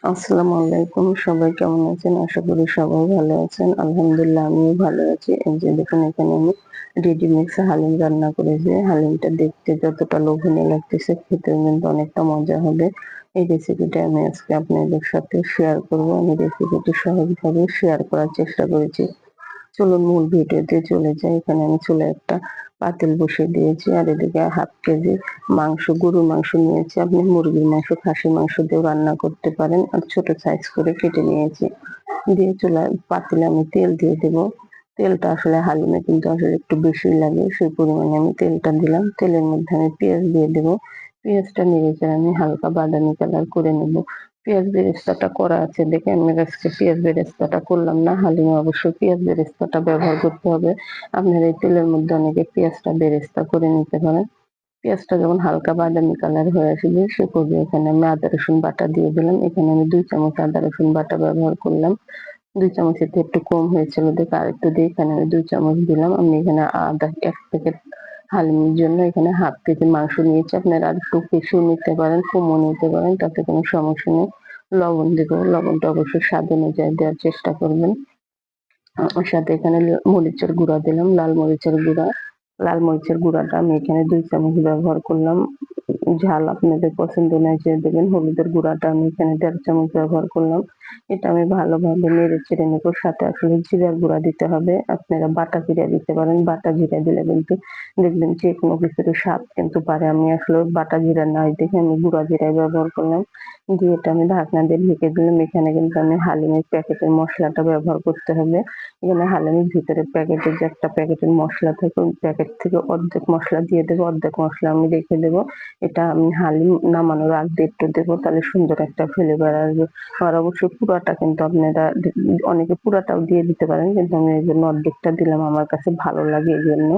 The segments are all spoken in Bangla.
আসসালামু আলাইকুম। সবাই কেমন আছেন? আশা করি সবাই ভালো আছেন। আলহামদুলিল্লাহ আমিও ভালো আছি। এই যে দেখুন এখানে আমি রেডিমিক্স হালিম রান্না করেছি। হালিমটা দেখতে যতটা লোভনীয় লাগতেছে খেতেও কিন্তু অনেকটা মজা হবে। এই রেসিপিটা আমি আজকে আপনাদের সাথে শেয়ার করব। আমি রেসিপিটি সহজভাবে শেয়ার করার চেষ্টা করেছি। চলুন মূল ভিডিওতে চলে যাই। এখানে আমি চুলায় একটা পাতিল বসিয়ে দিয়েছি। আর এদিকে 1/2 কেজি মাংস, গরুর মাংস নিয়েছি। আপনি মুরগির মাংস, খাসির মাংস দিয়েও রান্না করতে পারেন। আর ছোট সাইজ করে কেটে নিয়েছি। দিয়ে চুলায় পাতিলে আমি তেল দিয়ে দেব। তেলটা আসলে হালিমে কিন্তু আসলে একটু বেশিই লাগে। সেই পরিমাণে আমি তেলটা দিলাম। তেলের মধ্যে আমি পেঁয়াজ দিয়ে দেব। পেঁয়াজটা নেড়ে-চেড়ে আমি হালকা বাদামি কালার করে নেব। পেঁয়াজ বেরেস্তাটা করা আছে দেখে আমি আজকে পেঁয়াজ বেরেস্তাটা করলাম না। হালিমে অবশ্যই পেঁয়াজ বেরেস্তাটা ব্যবহার করতে হবে। আপনারা এই তেলের মধ্যে অনেকে পেঁয়াজটা বেরেস্তা করে নিতে পারেন। পেঁয়াজটা যখন হালকা বাদামি কালার হয়ে আসবে সে পর্যায়ে এখানে আমি আদা রসুন বাটা দিয়ে দিলাম। এখানে আমি 2 চামচ আদা রসুন বাটা ব্যবহার করলাম। 2 চামচের থেকে একটু কম হয়েছিল দেখে আরেকটু দিয়ে এখানে আমি 2 চামচ দিলাম। আমি এখানে 1 প্যাকেট হালিমের জন্য এখানে 1/2 কেজি মাংস নিয়েছি। আপনারা আরেকটু বেশিও নিতে পারেন, কমও নিতে পারেন, তাতে কোনো সমস্যা নেই। লবণ দেব। লবণটা অবশ্যই স্বাদ অনুযায়ী দেওয়ার চেষ্টা করবেন। ওর সাথে এখানে মরিচের গুঁড়া দিলাম, লাল মরিচের গুঁড়া। লাল মরিচের গুঁড়াটা আমি এখানে 2 চামচ ব্যবহার করলাম। ঝাল আপনাদের পছন্দ অনুযায়ী দেবেন। হলুদের গুঁড়াটা আমি এখানে 1.5 চামচ ব্যবহার করলাম। এটা আমি ভালোভাবে নেড়ে-চেড়ে নেব। সাথে আসলে জিরার গুঁড়া দিতে হবে। আপনারা বাটা জিরা দিতে পারেন। বাটা জিরা দিলে কিন্তু দেখবেন যেকোনো কিছুর স্বাদ কিন্তু বাড়ে। আমি আসলে বাটা জিরা নাই দেখে আমি গুঁড়া জিরাই ব্যবহার করলাম। দিয়ে এটা আমি ঢাকনা দিয়ে ঢেকে দিলাম। এখানে কিন্তু আমি হালিমের প্যাকেটের মসলাটা ব্যবহার করতে হবে। এখানে হালিমের ভিতরে প্যাকেটের যে একটা প্যাকেটের মসলা থাকে ওই প্যাকেট থেকে অর্ধেক মসলা দিয়ে দেবো, অর্ধেক মসলা আমি রেখে দেবো। এটা আমি হালিম নামানোর আগ দিয়ে একটু দেবো, তাহলে সুন্দর একটা ফ্লেভার আসবে। আর অবশ্যই পুরাটা কিন্তু আপনারা অনেকে পুরাটাও দিয়ে দিতে পারেন, কিন্তু আমি এই জন্য অর্ধেকটা দিলাম, আমার কাছে ভালো লাগে এই জন্য।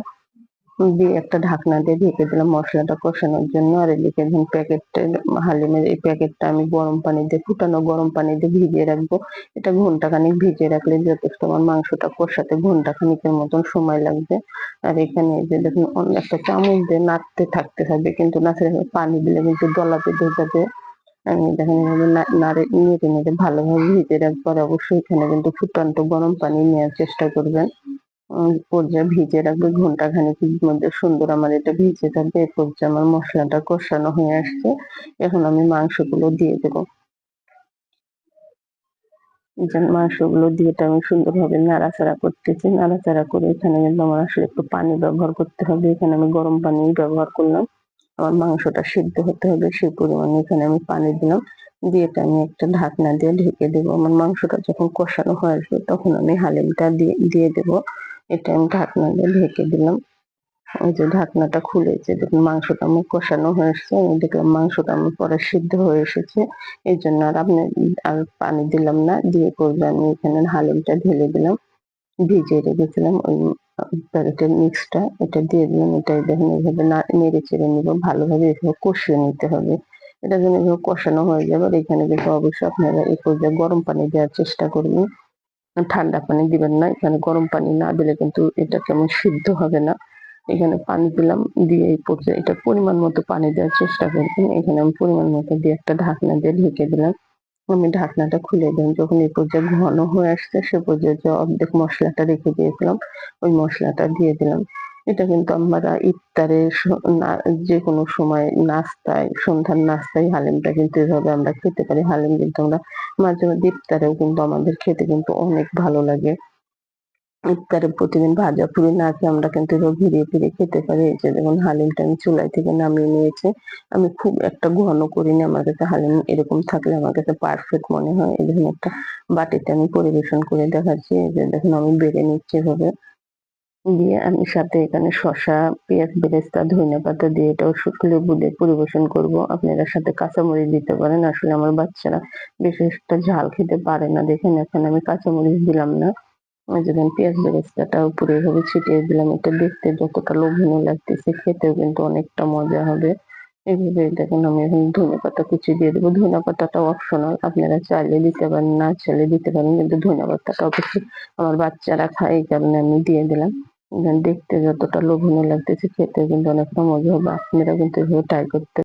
দিয়ে একটা ঢাকনা দিয়ে ঢেকে দিলাম মসলাটা কষানোর জন্য। আর এদিকে ধরুন হালিমের এই প্যাকেটটা আমি গরম পানি দিয়ে, ফুটানো গরম পানি দিয়ে ভিজিয়ে রাখবো। এটা ঘন্টাখানেক ভিজিয়ে রাখলে যথেষ্ট। আমার মাংসটা কষাতে ঘন্টাখানেকের মতন সময় লাগবে। আর এখানে এই যে দেখুন একটা চামচ দিয়ে নাড়তে থাকতে হবে, কিন্তু নাড়তে থাকলে পানি দিলে কিন্তু দলা বেঁধে যাবে। আমি দেখেন এভাবে নেড়ে নেড়ে ভালোভাবে ভিজিয়ে রাখবো। আর অবশ্যই এখানে কিন্তু ফুটন্ত গরম পানি নেওয়ার চেষ্টা করবেন। পর্যায়ে ভিজিয়ে রাখবে ঘন্টাখানেকের মধ্যে সুন্দর আমার এটা ভিজে থাকবে। এ পর্যায়ে আমার মসলাটা কষানো হয়ে আসছে। এখন আমি মাংসগুলো দিয়ে দেবো। মাংসগুলো দিয়ে এটা আমি সুন্দরভাবে নাড়াচাড়া করতেছি। নাড়াচাড়া করে এখানে কিন্তু আমার আসলে একটু পানি ব্যবহার করতে হবে। এখানে আমি গরম পানি ব্যবহার করলাম। আমার মাংসটা সিদ্ধ হতে হবে সেই পরিমাণে এখানে আমি পানি দিলাম। দিয়ে এটা আমি একটা ঢাকনা দিয়ে ঢেকে দেবো। আমার মাংসটা যখন কষানো হয়ে আসবে তখন আমি হালিমটা দিয়ে দেবো। এটা আমি ঢাকনা দিয়ে ঢেকে দিলাম। ওই যে ঢাকনাটা খুলেছে দেখুন মাংসটা আমার কষানো হয়ে এসছে। আমি দেখলাম মাংসটা আমার পরে সিদ্ধ হয়ে এসেছে। এজন্য আর পানি দিলাম না। দিয়ে পর্যায়ে আমি এখানে হালিমটা ঢেলে দিলাম। ভিজিয়ে রেখেছিলাম ওই প্যাকেটের মিক্সটা এটা দিয়ে দিলাম। এটাই দেখুন এভাবে নেড়ে চেড়ে নিব। ভালোভাবে এভাবে কষিয়ে নিতে হবে। এটা যেন এভাবে কষানো হয়ে যাবে। আর এখানে কিন্তু অবশ্যই আপনারা এই পর্যায়ে গরম পানি দেওয়ার চেষ্টা করবেন। ঠান্ডা পানি দিবেন না। এখানে গরম পানি না দিলে কিন্তু এটা কেমন সিদ্ধ হবে না। এখানে পানি দিলাম। দিয়ে এই পর্যায়ে এটা পরিমাণ মতো পানি দেওয়ার চেষ্টা করবেন। এখানে আমি পরিমাণ মতো দিয়ে একটা ঢাকনা দিয়ে ঢেকে দিলাম। আমি ঢাকনাটা খুলে দিলাম। যখন এই পর্যায়ে ঘন হয়ে আসছে সে পর্যায়ে যে অর্ধেক মসলাটা রেখে দিয়েছিলাম ওই মসলাটা দিয়ে দিলাম। এটা কিন্তু আমরা ইফতারের যেকোনো সময় নাস্তায়, সন্ধ্যার নাস্তায় হালিমটা কিন্তু এভাবে আমরা খেতে পারি। হালিম কিন্তু আমরা মাঝে মধ্যে ইফতারেও কিন্তু আমাদের খেতে কিন্তু অনেক ভালো লাগে। ইফতারে প্রতিদিন ভাজাপুরি না খেয়ে আমরা কিন্তু এভাবে ঘুরিয়ে ফিরিয়ে খেতে পারি। এই যে দেখুন হালিমটা আমি চুলায় থেকে নামিয়ে নিয়েছি। আমি খুব একটা ঘন করিনি। আমার কাছে হালিম এরকম থাকলে আমার কাছে পারফেক্ট মনে হয়। এই দেখুন একটা বাটিতে আমি পরিবেশন করে দেখাচ্ছি। এই যে দেখুন আমি বেড়ে নিচ্ছি এভাবে। দিয়ে আমি সাথে এখানে শসা, পেঁয়াজ বেরেস্তা, ধইন্যাপাতা দিয়ে এটাও লেবু দিয়ে পরিবেশন করব। আপনারা সাথে কাঁচামরিচ দিতে পারেন। আসলে আমার বাচ্চারা বেশি একটা ঝাল খেতে পারে না। দেখেন এখানে আমি কাঁচামরিচ দিলাম না। ওই যে দেখেন পেঁয়াজ বেরেস্তাটা উপরে এভাবে ছিটিয়ে দিলাম। এটা দেখতে যতটা লোভনীয় লাগতেছে খেতেও কিন্তু অনেকটা মজা হবে। এভাবে দেখুন আমি এখন ধনেপাতা কুচি দিয়ে দেবো। ধনেপাতাটা অপশনাল। আপনারা চাইলে দিতে পারেন, না চাইলে দিতে পারেন। কিন্তু ধনেপাতাটা অবশ্যই আমার বাচ্চারা খায় এই কারণে আমি দিয়ে দিলাম। দেখতে যতটা লোভনীয় লাগতেছে খেতেও কিন্তু অনেকটা মজা হবে। আপনারা কিন্তু এভাবে ট্রাই করতে